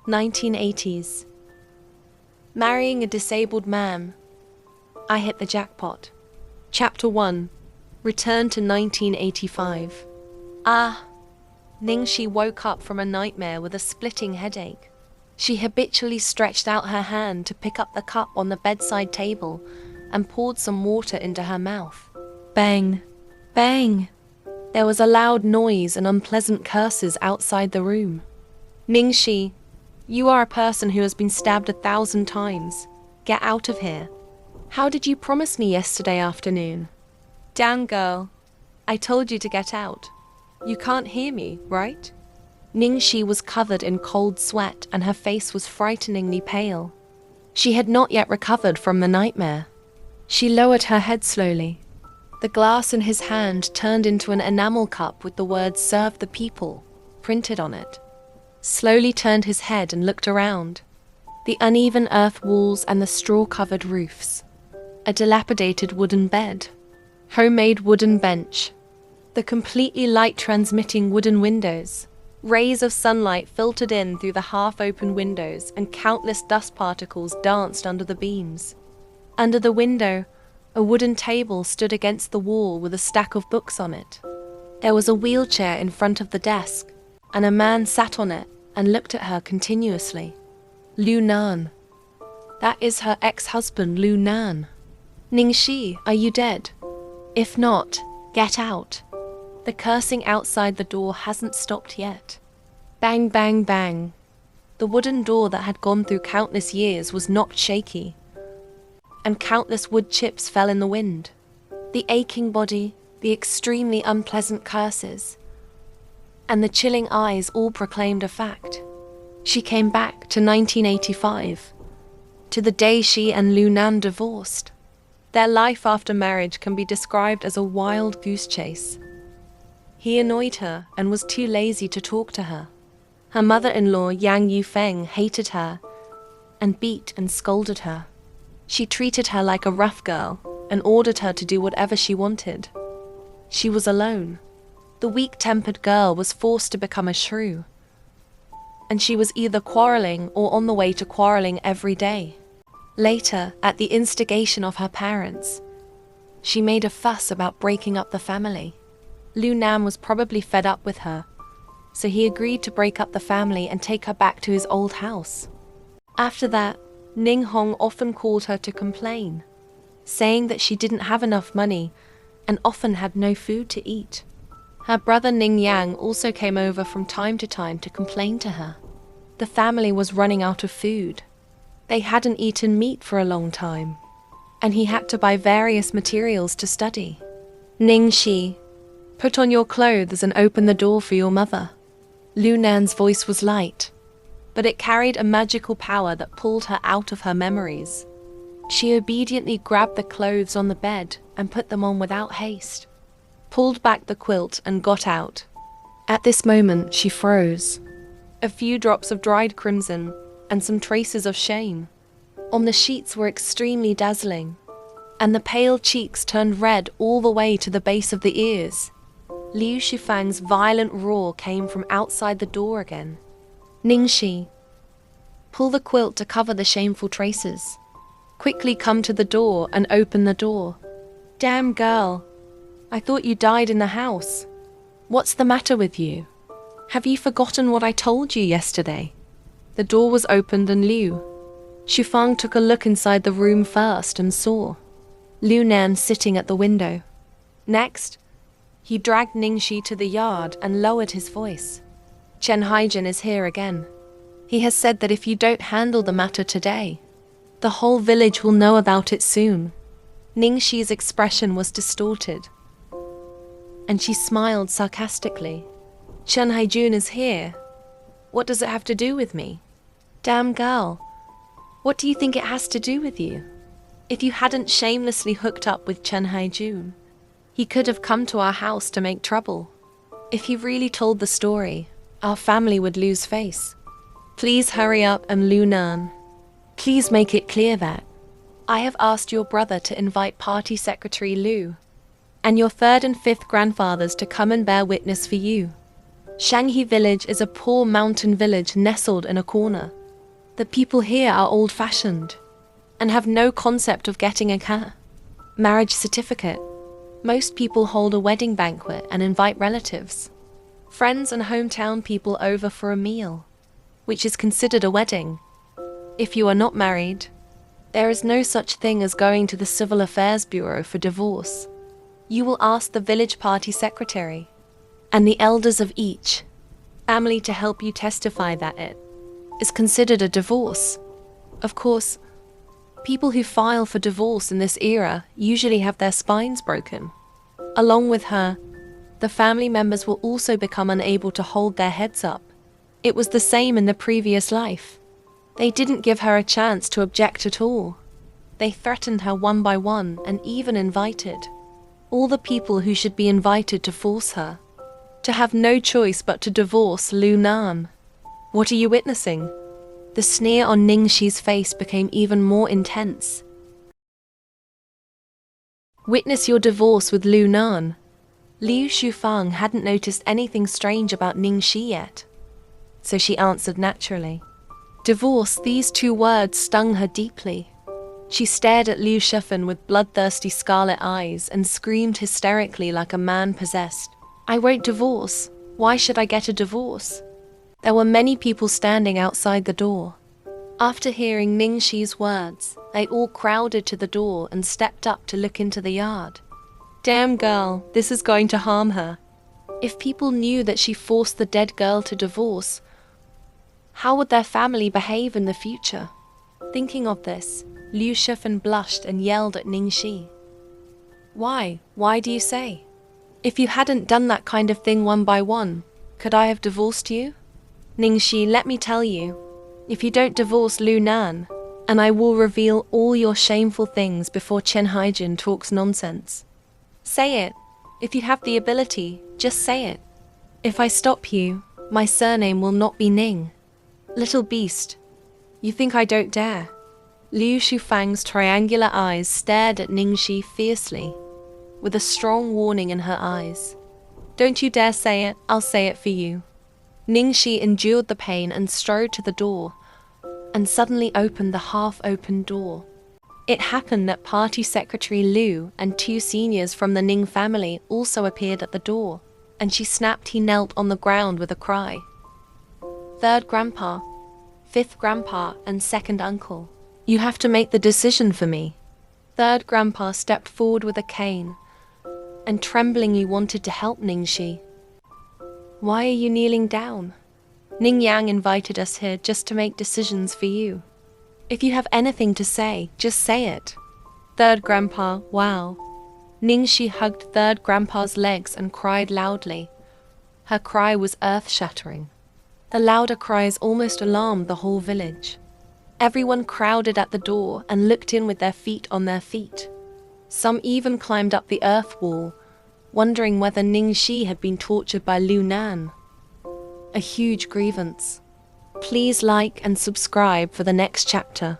1980's. Marrying a disabled man. I hit the jackpot. Chapter 1. Return to 1985. Ningxi woke up from a nightmare with a splitting headache. She habitually stretched out her hand to pick up the cup on the bedside table and poured some water into her mouth. Bang! Bang! There was a loud noise and unpleasant curses outside the room. Ningxi, you are a person who has been stabbed 1,000 times. Get out of here. How did you promise me yesterday afternoon? Down, girl. I told you to get out. You can't hear me, right? Ningxi was covered in cold sweat and her face was frighteningly pale. She had not yet recovered from the nightmare. She lowered her head slowly. The glass in his hand turned into an enamel cup with the words "Serve the People" printed on it. Slowly turned his head and looked around. The uneven earth walls and the straw-covered roofs. A dilapidated wooden bed. Homemade wooden bench. The completely light-transmitting wooden windows. Rays of sunlight filtered in through the half-open windows and countless dust particles danced under the beams. Under the window, a wooden table stood against the wall with a stack of books on it. There was a wheelchair in front of the desk, and a man sat on it and looked at her continuously. Liu Nan. That is her ex-husband, Liu Nan. Ningxi, are you dead? If not, get out. The cursing outside the door hasn't stopped yet. Bang, bang, bang. The wooden door that had gone through countless years was knocked shaky, and countless wood chips fell in the wind. The aching body, the extremely unpleasant curses, and the chilling eyes all proclaimed a fact. She came back to 1985, to the day she and Liu Nan divorced. Their life after marriage can be described as a wild goose chase. He annoyed her and was too lazy to talk to her. Her mother-in-law, Yang Yufeng, hated her and beat and scolded her. She treated her like a rough girl and ordered her to do whatever she wanted. She was alone. The weak-tempered girl was forced to become a shrew, and she was either quarreling or on the way to quarreling every day. Later, at the instigation of her parents, she made a fuss about breaking up the family. Liu Nan was probably fed up with her, so he agreed to break up the family and take her back to his old house. After that, Ning Hong often called her to complain, saying that she didn't have enough money and often had no food to eat. Her brother Ning Yang also came over from time to complain to her. The family was running out of food. They hadn't eaten meat for a long time, and he had to buy various materials to study. Ningxi, put on your clothes and open the door for your mother. Liu Nan's voice was light, but it carried a magical power that pulled her out of her memories. She obediently grabbed the clothes on the bed and put them on without haste, pulled back the quilt and got out. At this moment, she froze. A few drops of dried crimson and some traces of shame on the sheets were extremely dazzling, and the pale cheeks turned red all the way to the base of the ears. Liu Shifang's violent roar came from outside the door again. Ningxi, pull the quilt to cover the shameful traces. Quickly come to the door and open the door. Damn girl, I thought you died in the house. What's the matter with you? Have you forgotten what I told you yesterday? The door was opened and Liu Shifang took a look inside the room first and saw Liu Nan sitting at the window. Next, he dragged Ningxi to the yard and lowered his voice. Chen Haijin is here again. He has said that if you don't handle the matter today, the whole village will know about it soon. Ningxi's expression was distorted, and she smiled sarcastically. Chen Haijun is here. What does it have to do with me? Damn girl, what do you think it has to do with you? If you hadn't shamelessly hooked up with Chen Haijun, he could have come to our house to make trouble. If he really told the story, our family would lose face. Please hurry up and Liu Nan. Please make it clear that I have asked your brother to invite Party Secretary Liu and your third and fifth grandfathers to come and bear witness for you. Shanghi village is a poor mountain village nestled in a corner. The people here are old-fashioned and have no concept of getting a marriage certificate. Most people hold a wedding banquet and invite relatives, friends and hometown people over for a meal, which is considered a wedding. If you are not married, there is no such thing as going to the Civil Affairs Bureau for divorce. You will ask the village party secretary and the elders of each family to help you testify that it is considered a divorce. Of course, people who file for divorce in this era usually have their spines broken. Along with her, the family members will also become unable to hold their heads up. It was the same in the previous life. They didn't give her a chance to object at all. They threatened her one by one and even invited all the people who should be invited to force her to have no choice but to divorce Lu Nan. What are you witnessing? The sneer on Ningxi's face became even more intense. Witness your divorce with Lu Nan. Liu Shufang hadn't noticed anything strange about Ningxi yet, so she answered naturally. Divorce, these two words stung her deeply. She stared at Liu Shufan with bloodthirsty scarlet eyes and screamed hysterically like a man possessed. I won't divorce. Why should I get a divorce? There were many people standing outside the door. After hearing Ningxi's words, they all crowded to the door and stepped up to look into the yard. Damn girl, this is going to harm her. If people knew that she forced the dead girl to divorce, how would their family behave in the future? Thinking of this, Liu Shufan blushed and yelled at Ningxi. Why? Why do you say? If you hadn't done that kind of thing one by one, could I have divorced you? Ningxi, let me tell you, if you don't divorce Lu Nan, and I will reveal all your shameful things before Chen Haijin talks nonsense. Say it. If you have the ability, just say it. If I stop you, my surname will not be Ning. Little beast, you think I don't dare? Liu Shufang's triangular eyes stared at Ningxi fiercely, with a strong warning in her eyes. Don't you dare say it, I'll say it for you. Ningxi endured the pain and strode to the door, and suddenly opened the half-open door. It happened that Party Secretary Liu and two seniors from the Ning family also appeared at the door, and she snapped he knelt on the ground with a cry. Third grandpa, fifth grandpa, and second uncle, you have to make the decision for me. Third grandpa stepped forward with a cane, and tremblingly wanted to help Ningxi. Why are you kneeling down? Ning Yang invited us here just to make decisions for you. If you have anything to say, just say it. Third grandpa, wow. Ningxi hugged third grandpa's legs and cried loudly. Her cry was earth-shattering. The louder cries almost alarmed the whole village. Everyone crowded at the door and looked in with their feet on their feet. Some even climbed up the earth wall, wondering whether Ningxi had been tortured by Lu Nan. A huge grievance. Please like and subscribe for the next chapter.